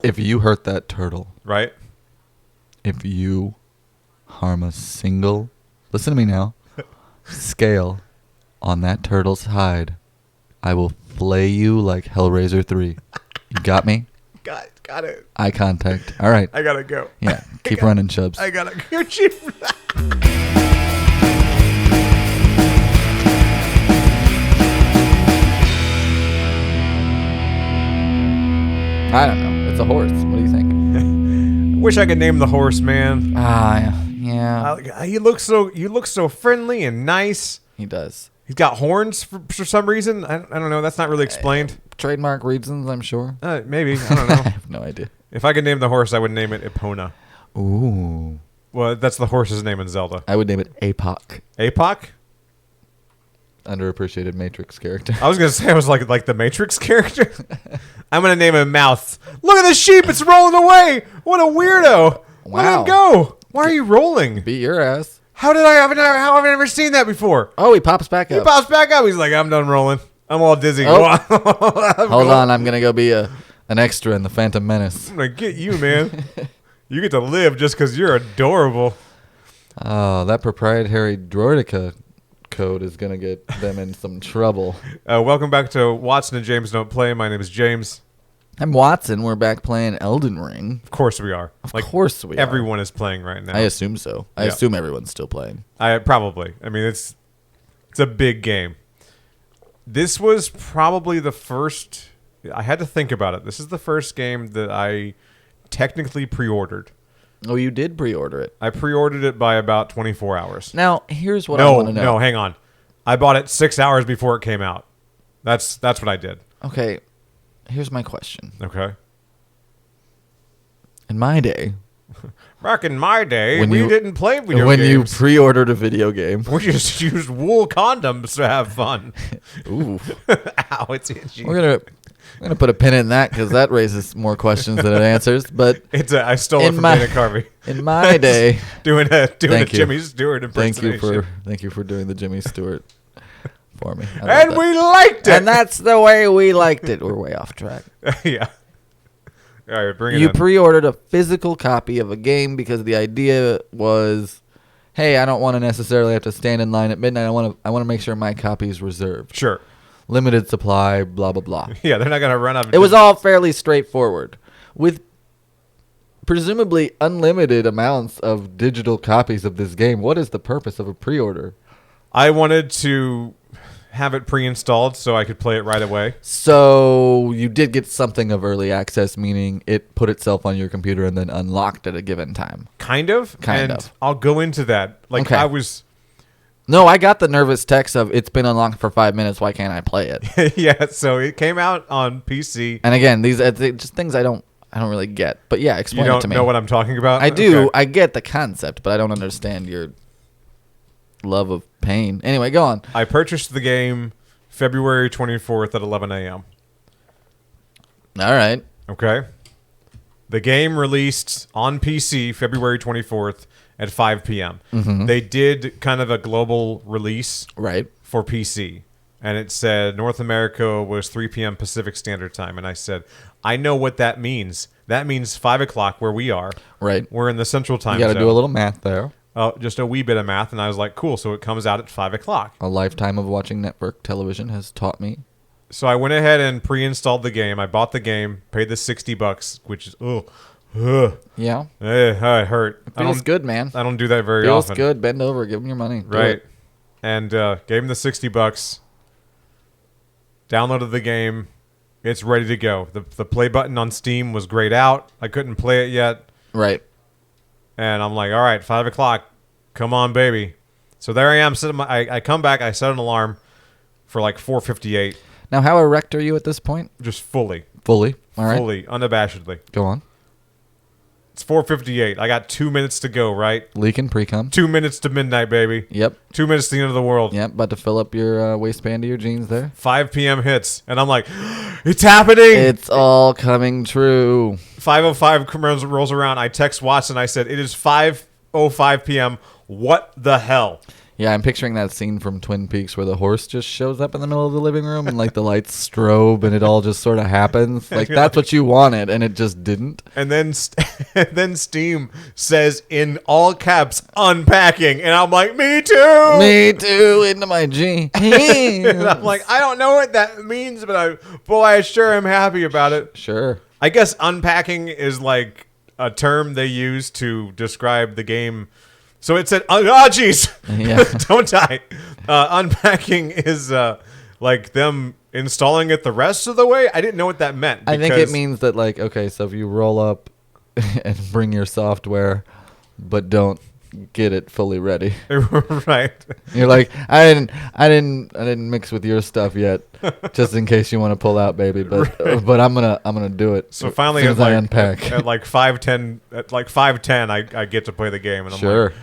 If you hurt that turtle, Right? if you harm a single, listen to me now, scale on that turtle's hide, I will flay you like Hellraiser 3. You got me? Got it. Eye contact. All right. I gotta go. Yeah. Keep running, Chubbs. I gotta go. Chief. I don't know. It's a horse. What do you think? Wish I could name the horse, man. Yeah. You look so friendly and nice. He does. He's got horns for some reason. I don't know. That's not really explained. Trademark reasons, I'm sure. Maybe. I don't know. I have no idea. If I could name the horse, I would name it Epona. Ooh. Well, that's the horse's name in Zelda. I would name it Apoc. Apoc? Underappreciated Matrix character. I was gonna say I was like the Matrix character. I'm gonna name him Mouth. Look at the sheep; it's rolling away. What a weirdo! Wow. Let it go. Why are you rolling? Beat your ass. How have I never seen that before? Oh, he pops back He up. pops back up. He's like, I'm done rolling. I'm all dizzy. Oh. Hold on, I'm gonna go be an extra in the Phantom Menace. I'm gonna get you, man. You get to live just because you're adorable. Oh, that proprietary Droidica code is gonna get them in some trouble. Welcome back to Watson&James Don't Play. My name is James. I'm Watson. We're back playing Elden Ring. Of course we are. Of course we are. Everyone is playing right now. I assume so. I assume everyone's still playing. Probably. I mean, it's a big game. This was probably the first. I had to think about it. This is the first game that I technically pre-ordered. Oh, you did pre-order it. I pre-ordered it by about 24 hours. Now, here's what I want to know. No, hang on. I bought it 6 hours before it came out. That's what I did. Okay, here's my question. Okay. In my day, back in my day, when we you- didn't play video when games. you pre-ordered a video game, We just used wool condoms to have fun. ooh, Ow, it's itchy. we're gonna put a pin in that because that raises more questions than it answers. But I stole it in from my- Dana Carvey. in my day, doing a Thank you. Jimmy Stewart thank impersonation. you for doing the Jimmy Stewart for me. I love And that. we liked it. And that's the way we liked it. We're way off track. Yeah. All right, bring it You in. pre-ordered a physical copy of a game because the idea was, hey, I don't want to necessarily have to stand in line at midnight. I want to make sure my copy is reserved. Sure. Limited supply, blah blah blah. Yeah, they're not going to run out of It was all fairly straightforward, with presumably unlimited amounts of digital copies of this game. What is the purpose of a pre-order? I wanted to have it pre-installed so I could play it right away. So you did get something of early access, meaning it put itself on your computer and then unlocked at a given time. Kind of. Kind and of. I'll go into that. Like, Okay. I was... No, I got the nervous text of it's been unlocked for 5 minutes. Why can't I play it? Yeah, so it came out on PC. And again, these are just things I don't really get. But yeah, You explain it don't to me. know what I'm talking about? I do. Okay. I get the concept, but I don't understand your love of pain. Anyway, go on. I purchased the game February 24th at 11 a.m. All right. Okay. The game released on PC February 24th at 5 p.m. Mm-hmm. They did kind of a global release Right. for PC. And it said North America was 3 p.m. Pacific Standard Time. And I said, I know what that means. That means 5 o'clock where we are. Right. We're in the Central Time You got Zone. to do a little math there. Just a wee bit of math. And I was like, cool. So it comes out at 5 o'clock. A lifetime of watching network television has taught me. So I went ahead and pre-installed the game. I bought the game, paid the $60, which is, Yeah. it hurt. Feels good, man. I don't do that very Feels often. good. Bend over. Give them your money. Do Right. it. And gave him the $60. Downloaded the game. It's ready to go. The play button on Steam was grayed out. I couldn't play it yet. Right. And I'm like, all right, 5 o'clock. Come on, baby. So there I am. I come back. I set an alarm for like 4:58. Now, how erect are you at this point? Just fully. Fully. All right. Fully. Unabashedly. Go on. It's 4:58. I got 2 minutes to go, right? Leaking pre-cum. 2 minutes to midnight, baby. Yep. 2 minutes to the end of the world. Yep. About to fill up your waistband of your jeans there. 5 p.m. hits. And I'm like, it's happening. It's all coming true. 5:05 rolls around. I text Watson. I said, it is 5:05 p.m. What the hell? Yeah, I'm picturing that scene from Twin Peaks where the horse just shows up in the middle of the living room and like the lights strobe and it all just sort of happens. Like that's what you wanted and it just didn't. And then and then Steam says in all caps unpacking, and I'm like, me too. Me too, into my G. And I'm like, I don't know what that means, but I sure am happy about it. Sure. I guess unpacking is like a term they use to describe the game. So it said, oh, jeez, Yeah. don't die. Unpacking is like them installing it the rest of the way. I didn't know what that meant. I think it means that, like, okay, so if you roll up and bring your software, but don't get it fully ready, right. you're like, I didn't mix with your stuff yet, just in case you want to pull out, baby. But but I'm gonna do it. So finally, as soon as I unpack. at like 5:10, I get to play the game, and I'm Sure. like,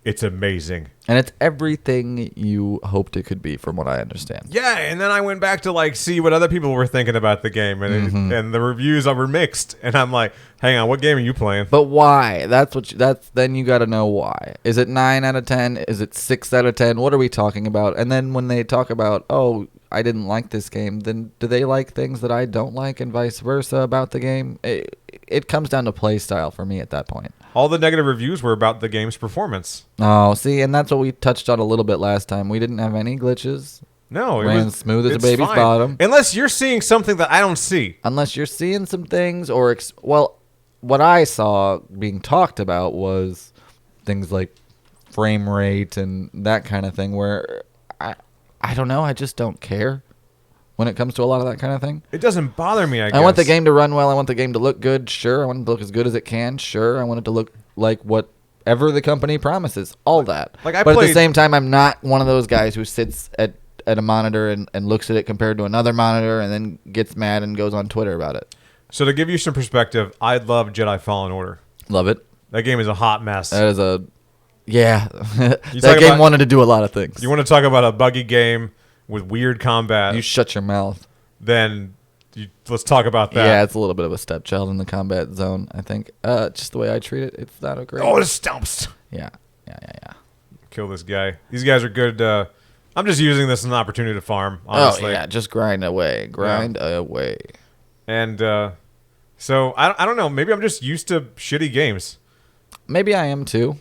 it's amazing. And it's everything you hoped it could be, from what I understand. Yeah, and then I went back to like see what other people were thinking about the game, and and the reviews were mixed. And I'm like, hang on, what game are you playing? But why? Then you got to know why. Is it 9 out of 10? Is it 6 out of 10? What are we talking about? And then when they talk about, oh, I didn't like this game, then do they like things that I don't like, and vice versa about the game? It comes down to play style for me at that point. All the negative reviews were about the game's performance. Oh, see, and that's what we touched on a little bit last time. We didn't have any glitches. No, it Ran was smooth as a it's baby's fine. bottom. Unless you're seeing something that I don't see. Unless you're seeing some things, or well, what I saw being talked about was things like frame rate and that kind of thing, where I don't know, I just don't care when it comes to a lot of that kind of thing. It doesn't bother me, I guess. I want the game to run well. I want the game to look good. Sure. I want it to look as good as it can. Sure. I want it to look like whatever the company promises. All that. Like but at the same time, I'm not one of those guys who sits at a monitor and looks at it compared to another monitor and then gets mad and goes on Twitter about it. So to give you some perspective, I love Jedi Fallen Order. Love it. That game is a hot mess. That is yeah. That talk game about- wanted to do a lot of things. You want to talk about a buggy game with weird combat? You shut your mouth. Then let's talk about that. Yeah, it's a little bit of a stepchild in the combat zone, I think. Just the way I treat it, it's not a great. Oh, it stumps. Yeah. Kill this guy. These guys are good. I'm just using this as an opportunity to farm, honestly. Oh, yeah, just grind away. Away. And so, I don't know. Maybe I'm just used to shitty games. Maybe I am too.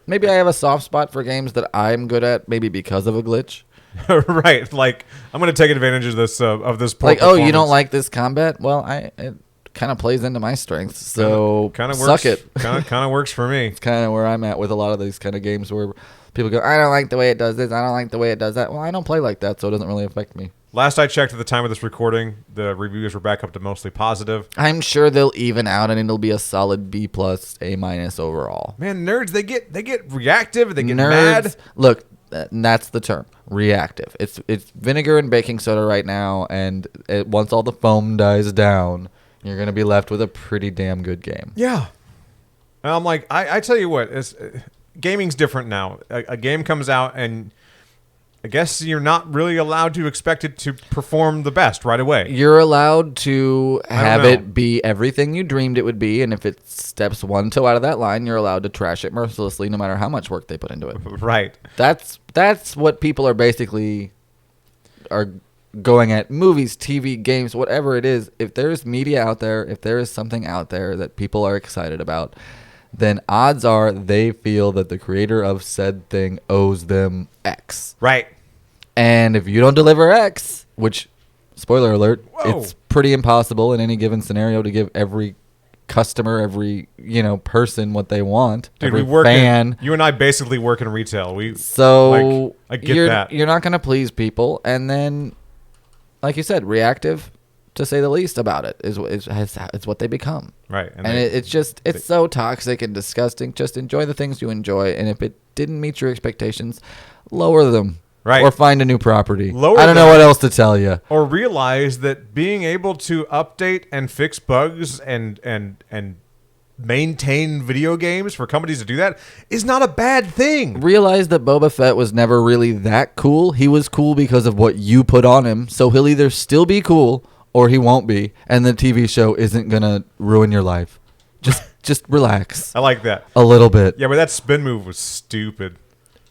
Maybe I have a soft spot for games that I'm good at, maybe because of a glitch. Right. Like, I'm going to take advantage of this poor Like, oh, you don't performance. like this combat? Well, it kind of plays into my strengths, so kind of suck works. it. Kind of works for me. It's kind of where I'm at with a lot of these kind of games where people go, I don't like the way it does this, I don't like the way it does that. Well, I don't play like that, so it doesn't really affect me. Last I checked at the time of this recording, the reviews were back up to mostly positive. I'm sure they'll even out and it'll be a solid B+, A- overall. Man, nerds, they get reactive, they get Nerds, mad. look, that's the term, reactive. It's vinegar and baking soda right now, and once all the foam dies down, you're going to be left with a pretty damn good game. Yeah. And I'm like, I tell you what, gaming's different now. A game comes out, and I guess you're not really allowed to expect it to perform the best right away. You're allowed to have know. it be everything you dreamed it would be, and if it steps one toe out of that line, you're allowed to trash it mercilessly no matter how much work they put into it. Right. That's what people are basically are going at. Movies, TV, games, whatever it is. If there's media out there, if there is something out there that people are excited about, then odds are they feel that the creator of said thing owes them X. Right. And if you don't deliver X, which, spoiler alert, Whoa. it's pretty impossible in any given scenario to give every customer, every person what they want. Dude, every we work fan. you and I basically work in retail. So I get you're, that. You're not going to please people, and then, like you said, reactive, to say the least, about it is what they become. Right. And it's so toxic and disgusting. Just enjoy the things you enjoy, and if it didn't meet your expectations, lower them. Right. Or find a new property. Lower I don't know them. what else to tell you. Or realize that being able to update and fix bugs and maintain video games for companies to do that is not a bad thing. Realize that Boba Fett was never really that cool. He was cool because of what you put on him. So he'll either still be cool or he won't be. And the TV show isn't going to ruin your life. Just relax I like that. a little bit. Yeah, but that spin move was stupid.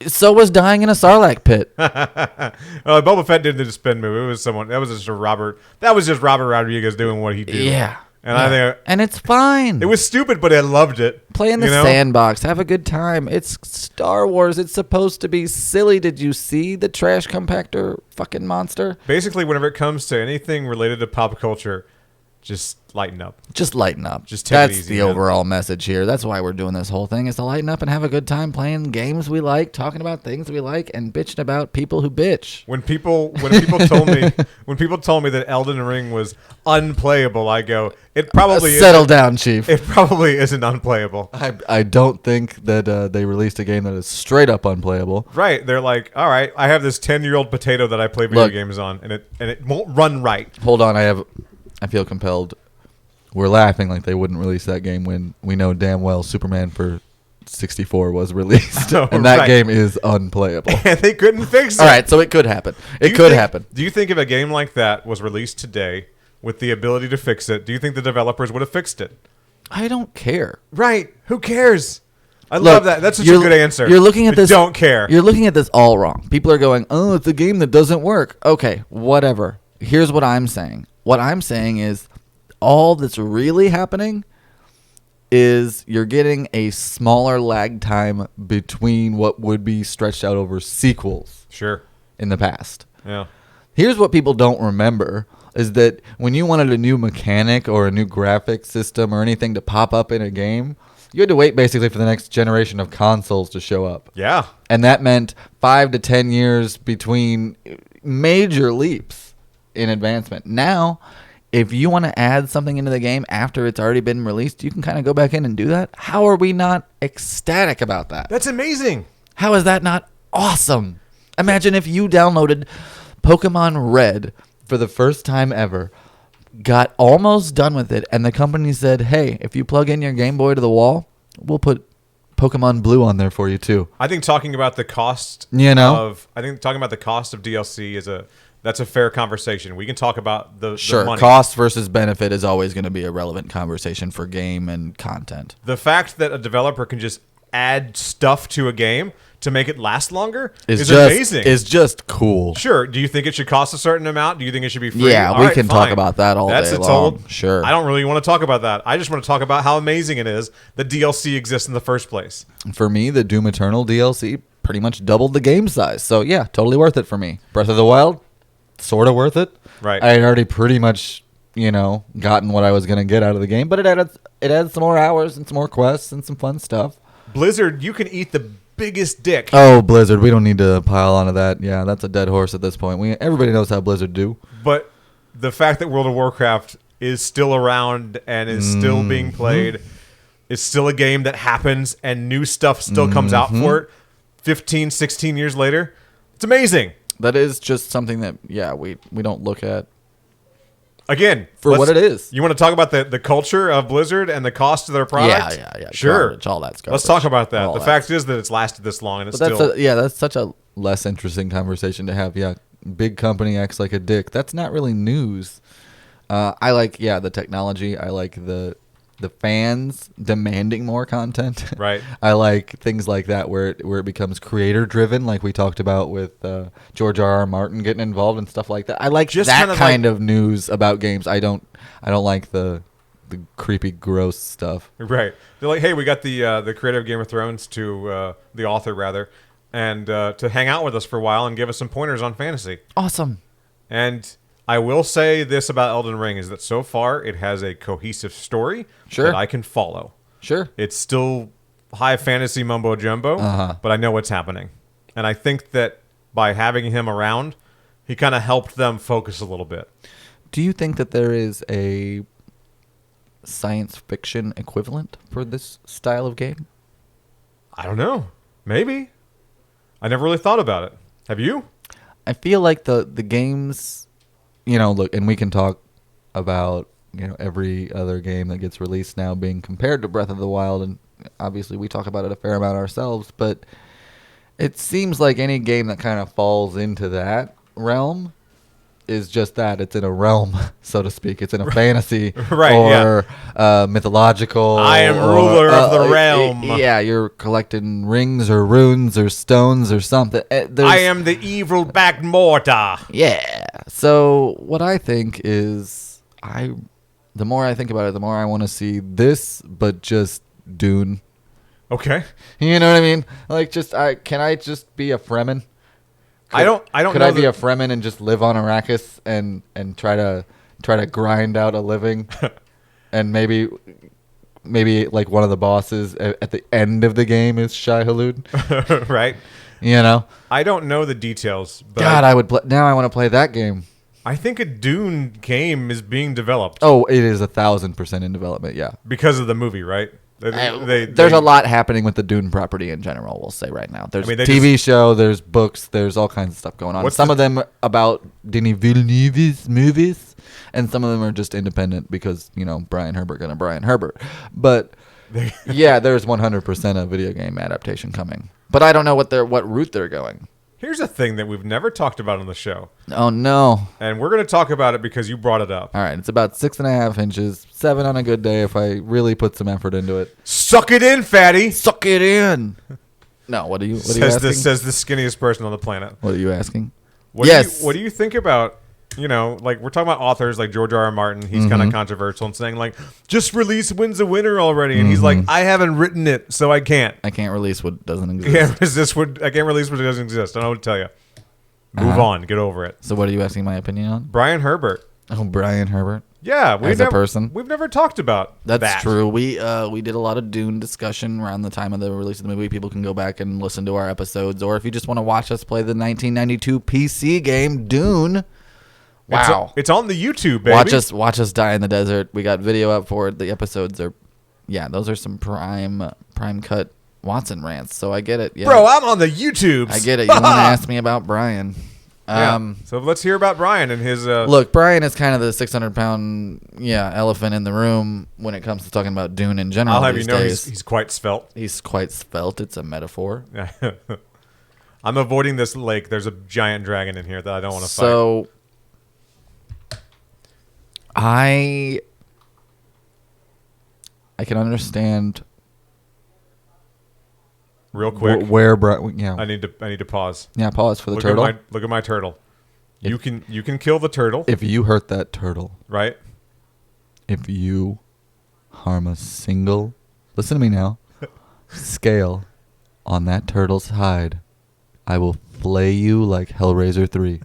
So was dying in a Sarlacc pit. Boba Fett didn't do the spin move. It was someone. That was just Robert. That was just Robert Rodriguez doing what he did. Yeah. And I think and it's fine. it was stupid, but I loved it. Play in the sandbox. Have a good time. It's Star Wars. It's supposed to be silly. Did you see the trash compactor fucking monster? Basically, whenever it comes to anything related to pop culture, just lighten up. Just lighten up. Just take it That's easy, the man. overall message here. That's why we're doing this whole thing, is to lighten up and have a good time playing games we like, talking about things we like, and bitching about people who bitch. When people told me that Elden Ring was unplayable, I go, it probably Settle down, Chief. It probably isn't unplayable. I don't think that they released a game that is straight up unplayable. Right? They're like, all right, I have this 10-year-old potato that I play video games on, and it won't run right. Hold on, I feel compelled. We're laughing like they wouldn't release that game when we know damn well Superman for 64 was released, Oh, and that right. game is unplayable. And they couldn't fix it. All right, so it could happen. It could happen. Do you think if a game like that was released today with the ability to fix it, do you think the developers would have fixed it? I don't care. Right. Who cares? I Look, love that. That's such a good answer. You're looking at I this. Don't care. You're looking at this all wrong. People are going, "Oh, it's a game that doesn't work." Okay, whatever. Here's what I'm saying. What I'm saying is, all that's really happening is you're getting a smaller lag time between what would be stretched out over sequels Sure. in the past. Yeah. Here's what people don't remember is that when you wanted a new mechanic or a new graphic system or anything to pop up in a game, you had to wait basically for the next generation of consoles to show up. Yeah. And that meant 5 to 10 years between major leaps in advancement. Now, if you want to add something into the game after it's already been released, you can kind of go back in and do that. How are we not ecstatic about that? That's amazing. How is that not awesome? Imagine if you downloaded Pokemon Red for the first time ever, got almost done with it, and the company said, hey, if you plug in your Game Boy to the wall, we'll put Pokemon Blue on there for you too. I think talking about the cost talking about the cost of DLC that's a fair conversation. We can talk about the money. Cost versus benefit is always going to be a relevant conversation for game and content. The fact that a developer can just add stuff to a game to make it last longer is amazing. Is just cool. Sure. Do you think it should cost a certain amount? Do you think it should be free? Yeah, we can talk about that all day long. Sure. I don't really want to talk about that. I just want to talk about how amazing it is that DLC exists in the first place. For me, the Doom Eternal DLC pretty much doubled the game size. So, yeah, totally worth it for me. Breath of the Wild, sort of worth it. Right. I had already pretty much, gotten what I was going to get out of the game, but it added some more hours and some more quests and some fun stuff. Blizzard, you can eat the biggest dick. Oh, Blizzard, we don't need to pile onto that. Yeah, that's a dead horse at this point. Everybody knows how Blizzard do. But the fact that World of Warcraft is still around and is still being played, is still a game that happens and new stuff still comes out for it 15, 16 years later. It's amazing. That is just something that, we don't look at. Again, for what it is. You want to talk about the culture of Blizzard and the cost of their product? Yeah. Sure. Garbage, all that's garbage. Let's talk about that. All the fact is that it's lasted this long and it's that's such a less interesting conversation to have. Yeah, big company acts like a dick. That's not really news. I like the technology. I like the fans demanding more content. Right. I like things like that where it becomes creator driven, like we talked about with George R.R. Martin getting involved and stuff like that. I like just that kind of news about games. I don't like the creepy, gross stuff. Right. They're like, hey, we got the creator of Game of Thrones the author rather, and to hang out with us for a while and give us some pointers on fantasy. Awesome. And I will say this about Elden Ring is that so far it has a cohesive story that I can follow. Sure. It's still high fantasy mumbo jumbo, but I know what's happening. And I think that by having him around, he kind of helped them focus a little bit. Do you think that there is a science fiction equivalent for this style of game? I don't know. Maybe. I never really thought about it. Have you? I feel like the games... look, and we can talk about, every other game that gets released now being compared to Breath of the Wild, and obviously we talk about it a fair amount ourselves, but it seems like any game that kind of falls into that realm is just that. It's in a realm, so to speak. It's in a fantasy Right, or mythological. I am or, ruler of the realm. Yeah, you're collecting rings or runes or stones or something. I am the evil back mortar. Yeah. So what I think is, the more I think about it, the more I want to see this, but just Dune. Okay. You know what I mean? Like, can I just be a Fremen? I don't Could know I be a Fremen and just live on Arrakis and try to grind out a living, and maybe like one of the bosses at the end of the game is Shai Hulud, right? You know? I don't know the details, but God, I would now. I want to play that game. I think a Dune game is being developed. Oh, it is 1,000% in development. Yeah. Because of the movie, right? There's a lot happening with the Dune property in general, we'll say right now. There's TV show, there's books, there's all kinds of stuff going on. Some of them about Denis Villeneuve's movies, and some of them are just independent because, Brian Herbert gonna Brian Herbert. But yeah, there's 100% a video game adaptation coming. But I don't know what route they're going. Here's a thing that we've never talked about on the show. Oh, no. And we're going to talk about it because you brought it up. All right. It's about 6.5 inches, 7 on a good day if I really put some effort into it. Suck it in, fatty. Suck it in. No, what are you asking? Says the skinniest person on the planet. What are you asking? What do you think about, like we're talking about authors like George R. R. Martin. He's kind of controversial and saying like, just release Wins a Winner already. And he's like, I haven't written it, so I can't. I can't release what doesn't exist. I can't release what doesn't exist. I don't know what to tell you. Move on. Get over it. So what are you asking my opinion on? Brian Herbert. Oh, Brian Herbert. Yeah. A person. We've never talked about That's true. We did a lot of Dune discussion around the time of the release of the movie. People can go back and listen to our episodes. Or if you just want to watch us play the 1992 PC game, Dune. Wow. It's on the YouTube, baby. Watch us die in the desert. We got video up for it. The episodes are, those are some prime cut Watson rants. So I get it. Yeah. Bro, I'm on the YouTubes. I get it. You want to ask me about Brian. So let's hear about Brian and his... Look, Brian is kind of the 600-pound elephant in the room when it comes to talking about Dune in general. I'll have you know he's quite svelte. He's quite svelte. It's a metaphor. I'm avoiding this lake. There's a giant dragon in here that I don't want to fight. So I can understand real quick where Brian. Yeah, I need to pause. Yeah, pause for the turtle. Look at my turtle. You can kill the turtle if you hurt that turtle. Right. If you harm a single, listen to me now, scale on that turtle's hide, I will flay you like Hellraiser 3.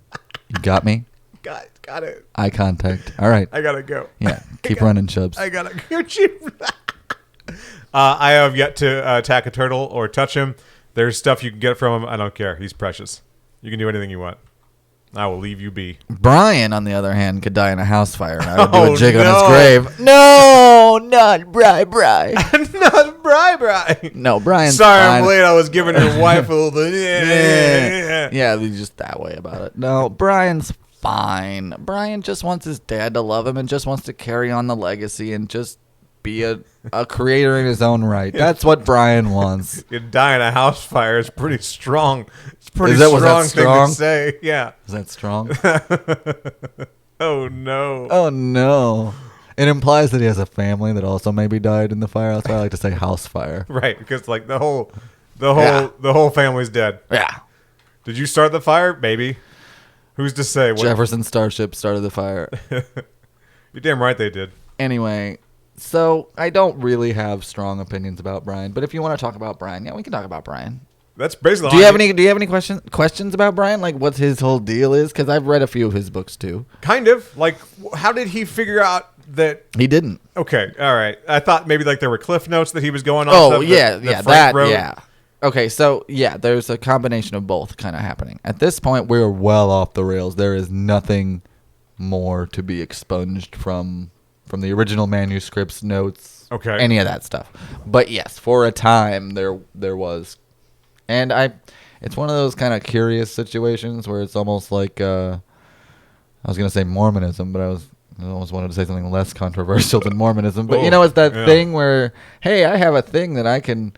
You got me? Got it. Eye contact. All right. I gotta go. Yeah. Keep running, Chubbs. I gotta go. I have yet to attack a turtle or touch him. There's stuff you can get from him. I don't care. He's precious. You can do anything you want. I will leave you be. Brian, on the other hand, could die in a house fire, and I would do a jig on his no. grave. No, not Bri. Not Bri. No, Brian's Sorry, fine. I'm late. I was giving your wife a little bit. Yeah, he's just that way about it. No, Brian's fine. Brian just wants his dad to love him and just wants to carry on the legacy and just be a creator in his own right. That's what Brian wants. You die in a house fire is pretty strong. It's pretty was that strong thing to say. Yeah. Is that strong? Oh no. Oh no. It implies that he has a family that also maybe died in the fire. That's why I like to say house fire. Right, because like the whole family's dead. Yeah. Did you start the fire? Maybe. Who's to say? Jefferson Starship started the fire. You're damn right they did. Anyway, so I don't really have strong opinions about Brian, but if you want to talk about Brian, we can talk about Brian. That's basically. Do you have any questions about Brian? Like what his whole deal is? Because I've read a few of his books too. Kind of. Like, how did he figure out that he didn't? Okay, all right. I thought maybe like there were cliff notes that he was going on. Oh yeah. Okay, so there's a combination of both kind of happening. At this point, we're well off the rails. There is nothing more to be expunged from the original manuscripts, notes, any of that stuff. But yes, for a time there was, and it's one of those kind of curious situations where it's almost like I was gonna say Mormonism, but I almost wanted to say something less controversial than Mormonism. But it's that thing where, hey, I have a thing that I can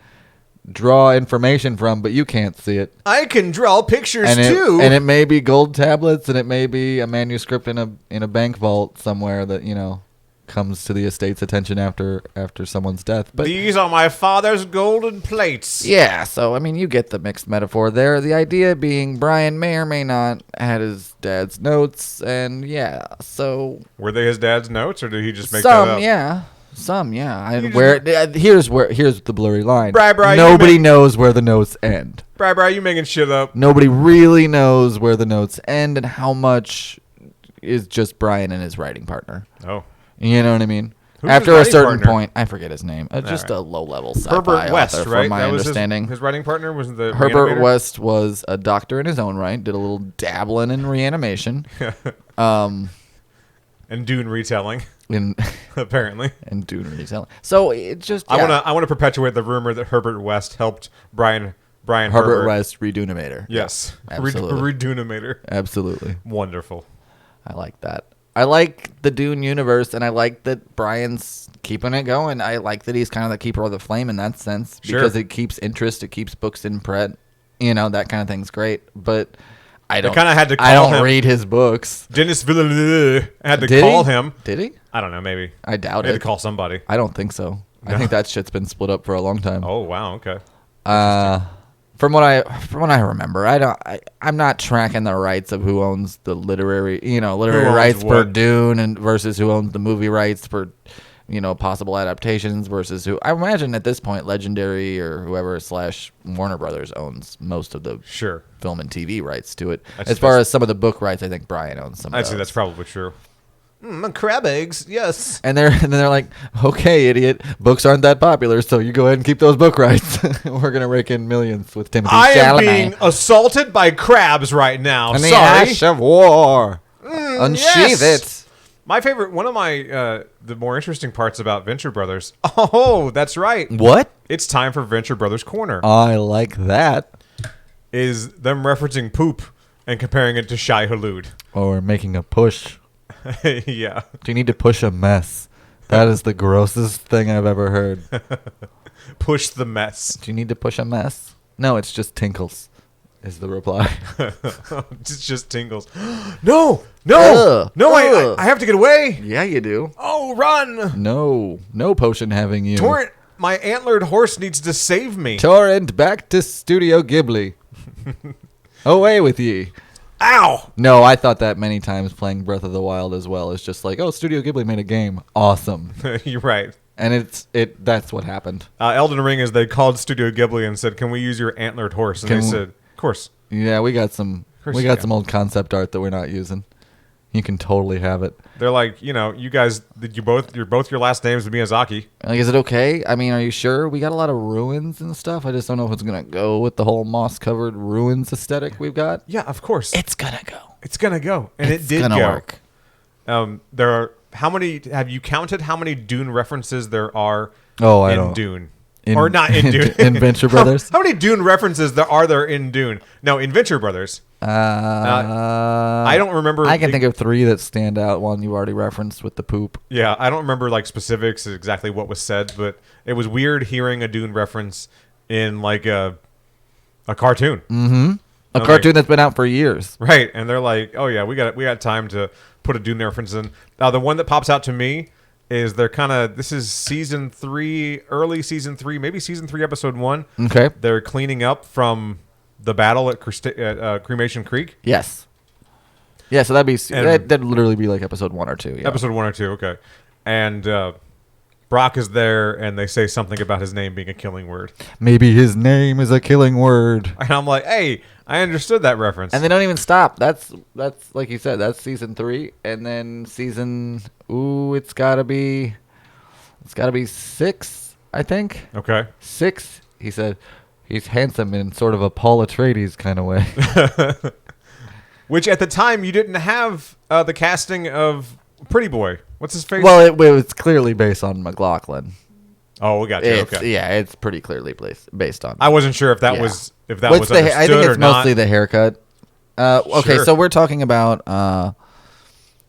draw information from, but you can't see it. I can draw pictures And too. it may be gold tablets, and it may be a manuscript in a bank vault somewhere that comes to the estate's attention after someone's death. But These are my father's golden plates. yeah, so I mean, you get the mixed metaphor there. The idea being Brian may or may not had his dad's notes, and yeah, so Were they his dad's notes, or did he just make that up? Some, yeah. Here's the blurry line. Bri, Nobody knows where the notes end. Bri, you making shit up? Nobody really knows where the notes end and how much is just Brian and his writing partner. Oh. You know what I mean? Who's After his a certain writing partner? point, I forget his name. Just right. a low-level sci-fi Herbert West, author, right? from my That was understanding. his writing partner was the Herbert reanimator? West was a doctor in his own right. Did a little dabbling in reanimation. And Dune retelling, in apparently. and Dune retelling. So it just I want to perpetuate the rumor that Herbert West helped Brian Herbert West Redunator. Yes, Absolutely. Redunator. Absolutely. Wonderful. I like that. I like the Dune universe, and I like that Brian's keeping it going. I like that he's kind of the keeper of the flame in that sense because it keeps interest, it keeps books in print. That kind of thing's great. But I don't. Kind of had to. Call I don't him. read his books. Denis Villeneuve had to Did call he? him. Did he? I don't know. Maybe. I doubt He had it. to call somebody. I don't think so. I think that shit's been split up for a long time. Oh wow. Okay. From what I remember, I'm not tracking the rights of who owns the literary owns rights for what? Dune and versus who owns the movie rights for possible adaptations versus who. I imagine at this point Legendary or whoever / Warner Brothers owns most of the Sure. film and TV rights to it. That's- As far as some of the book rights, I think Brian owns some. I'd of say those. that's probably true. Crab eggs, yes. And they're like, okay, idiot, books aren't that popular, so you go ahead and keep those book rights. We're gonna rake in millions with Timothy I am Chalamet. being assaulted by crabs right now. And the Sorry. ash of war. Unsheath yes. it. My favorite, one of my the more interesting parts about Venture Brothers. Oh, that's right. What? It's time for Venture Brothers Corner. I like that. Is them referencing poop and comparing it to Shai Hulud. Or making a push. Yeah. Do you need to push a mess? That is the grossest thing I've ever heard. Push the mess. Do you need to push a mess? No, it's just tinkles, is the reply. It's just tingles. No. Ugh. I have to get away. Yeah, you do. Oh, run. No potion having you. Torrent, my antlered horse needs to save me. Torrent, back to Studio Ghibli. Away with ye. Ow. No, I thought that many times playing Breath of the Wild as well. It's just like, oh, Studio Ghibli made a game. Awesome. You're right. And that's what happened. Elden Ring is they called Studio Ghibli and said, "Can we use your antlered horse?" And Can they we- said, "Of course." Yeah, we got some course we you got can. some old concept art that we're not using. You can totally have it. They're like, you guys, your last names would Miyazaki. Like, is it okay? I mean, are you sure? We got a lot of ruins and stuff. I just don't know if it's gonna go with the whole moss-covered ruins aesthetic we've got. Yeah, of course. It's gonna go. It's gonna go, and It's it did gonna go. work. There are how many? Have you counted how many Dune references there are? Oh, I in don't. Dune. In- Or not in Dune. in Venture Brothers? How many Dune references are there in Dune? No, in Venture Brothers. I don't remember. I can think of 3 that stand out. One you already referenced with the poop. Yeah, I don't remember like specifics exactly what was said, but it was weird hearing a Dune reference in like a cartoon. Mm-hmm. A Okay. cartoon that's been out for years. Right, and they're like, "Oh yeah, we got time to put a Dune reference in." Now the one that pops out to me is this is season 3, early season 3, maybe season 3 episode 1. Okay. They're cleaning up from the battle at Cremation Creek. Yes. Yeah, so that'd And- literally be like episode 1 or 2. Yeah. Episode 1 or 2, okay. And Brock is there, and they say something about his name being a killing word. Maybe his name is a killing word. And I'm like, hey, I understood that reference. And they don't even stop. That's like you said. That's season 3, and then it's gotta be 6, I think. Okay. 6. He said he's handsome in sort of a Paul Atreides kind of way. Which at the time you didn't have the casting of Pretty Boy. What's his face? Well, it was clearly based on McLaughlin. Oh, we got you. It's, Okay. Yeah, it's pretty clearly based on. I wasn't sure if that Yeah. was was What's understood I think or it's not. mostly the haircut. Okay, Sure. so we're talking about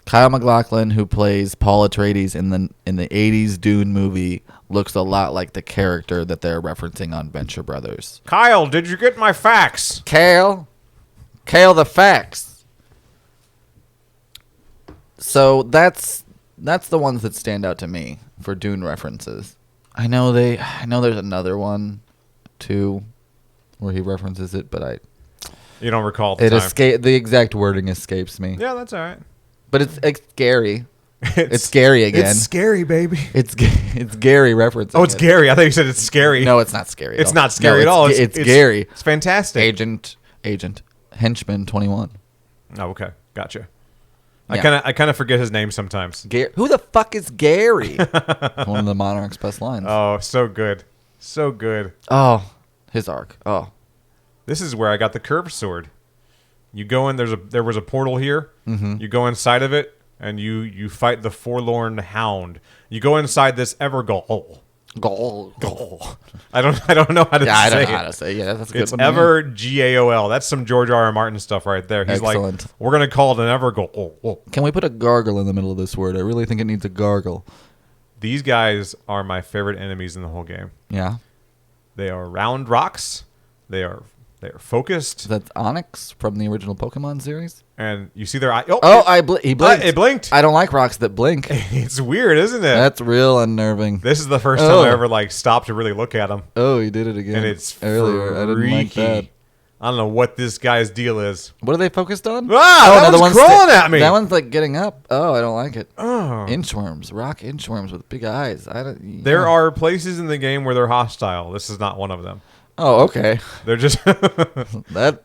Kyle MacLachlan, who plays Paul Atreides in the '80s Dune movie, looks a lot like the character that they're referencing on Venture Brothers. Kyle, did you get my fax? Kale the facts. So that's the ones that stand out to me for Dune references. I know there's another one too where he references it, but You don't recall the time. the exact wording escapes me. Yeah, that's all right. But it's Gary. It's Gary again. It's scary, baby. It's Gary referencing. Oh, it's Gary. I thought you said it's scary. No, it's not scary. It's not scary at all. It's Gary. It's fantastic. Agent Henchman 21. Oh, okay, gotcha. Yeah. I kind of forget his name sometimes. Who the fuck is Gary? One of the Monarch's best lines. Oh, so good, so good. Oh, his arc. Oh, This is where I got the curved sword. You go in. There was a portal here. Mm-hmm. You go inside of it, and you fight the forlorn hound. You go inside this Evergoal. Goal. I don't know how to say I don't know it. how to say. Yeah, that's a good It's one. Evergaol. That's some George R.R. Martin stuff right there. He's Excellent. like, we're gonna call it an Evergoal. Can we put a gargle in the middle of this word? I really think it needs a gargle. These guys are my favorite enemies in the whole game. Yeah. They are round rocks. They are focused. That's Onyx from the original Pokemon series. And you see their eye. He blinked. It blinked. I don't like rocks that blink. It's weird, isn't it? That's real unnerving. This is the first time I ever stopped to really look at them. Oh, he did it again. And it's earlier. I didn't like freaky. that. I don't know what this guy's deal is. What are they focused on? That one's crawling at me. That one's like getting up. Oh, I don't like it. Oh. Inchworms, rock inchworms with big eyes. There are places in the game where they're hostile. This is not one of them. Oh, okay. They're just That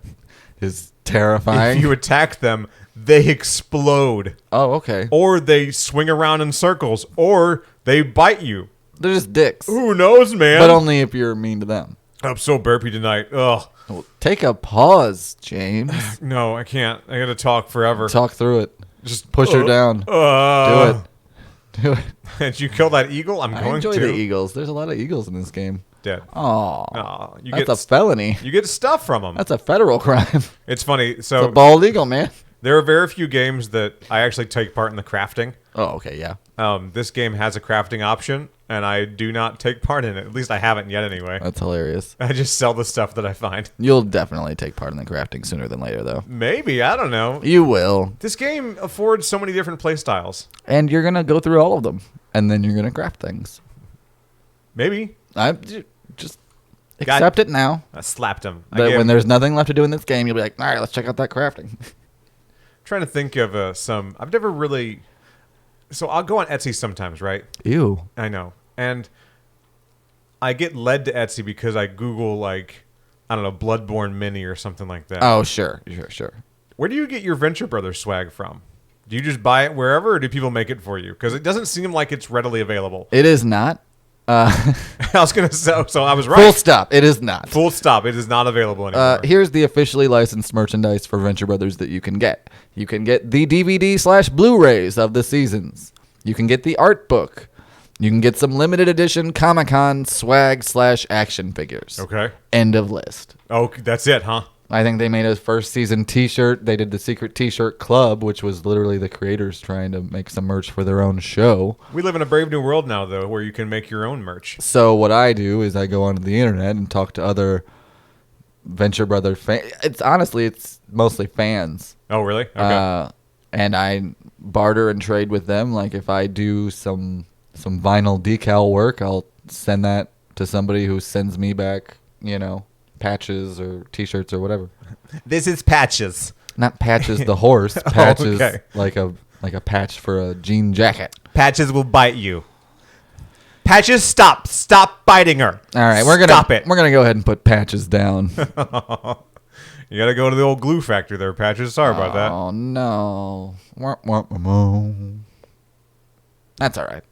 is terrifying. if you attack them, they explode. Oh, okay. Or they swing around in circles, or they bite you. They're just dicks. Who knows, man? But only if you're mean to them. I'm so burpy tonight. Ugh. Well, take a pause, James. No, I can't. I gotta talk forever. Talk through it. Just Push her down. Do it. Did you kill that eagle? I'm I going enjoy to. the eagles. There's a lot of eagles in this game. Dead. Oh, You that's get a felony. You get stuff from them. That's a federal crime. It's funny. It's So a bald eagle, man. there are very few games that I actually take part in the crafting. Oh, okay, yeah. This game has a crafting option, and I do not take part in it. At least I haven't yet, anyway. That's hilarious. I just sell the stuff that I find. You'll definitely take part in the crafting sooner than later, though. Maybe, I don't know. You will. This game affords so many different play styles. And you're going to go through all of them. And then you're going to craft things. Maybe. Just accept it now. I slapped him. That when there's nothing left to do in this game, you'll be like, all right, let's check out that crafting. Trying to think of some. I've never really. So I'll go on Etsy sometimes, right? Ew. I know. And I get led to Etsy because I Google, I don't know, Bloodborne Mini or something like that. Oh, sure. Where do you get your Venture Brothers swag from? Do you just buy it wherever, or do people make it for you? Because it doesn't seem like it's readily available. It is not. I was going to say, so I was right. Full stop. It is not. Full stop. It is not available anymore. Here's the officially licensed merchandise for Venture Brothers that you can get. You can get the DVD/Blu-rays of the seasons. You can get the art book. You can get some limited edition Comic-Con swag/action figures. Okay. End of list. Oh, that's it, huh? I think they made a first season t-shirt. They did the secret t-shirt club, which was literally the creators trying to make some merch for their own show. We live in a brave new world now, though, where you can make your own merch. So what I do is I go onto the internet and talk to other Venture Brother fans. It's mostly fans. Oh, really? Okay. And I barter and trade with them. Like if I do some vinyl decal work, I'll send that to somebody who sends me back, patches or t-shirts or whatever. This is Patches. Not Patches the horse. Patches okay. like a patch for a jean jacket. Patches will bite you. Patches, stop biting her. All right, Stop it. We're gonna go ahead and put Patches down. You gotta go to the old glue factory there, Patches. Sorry about that. Oh no. That's all right.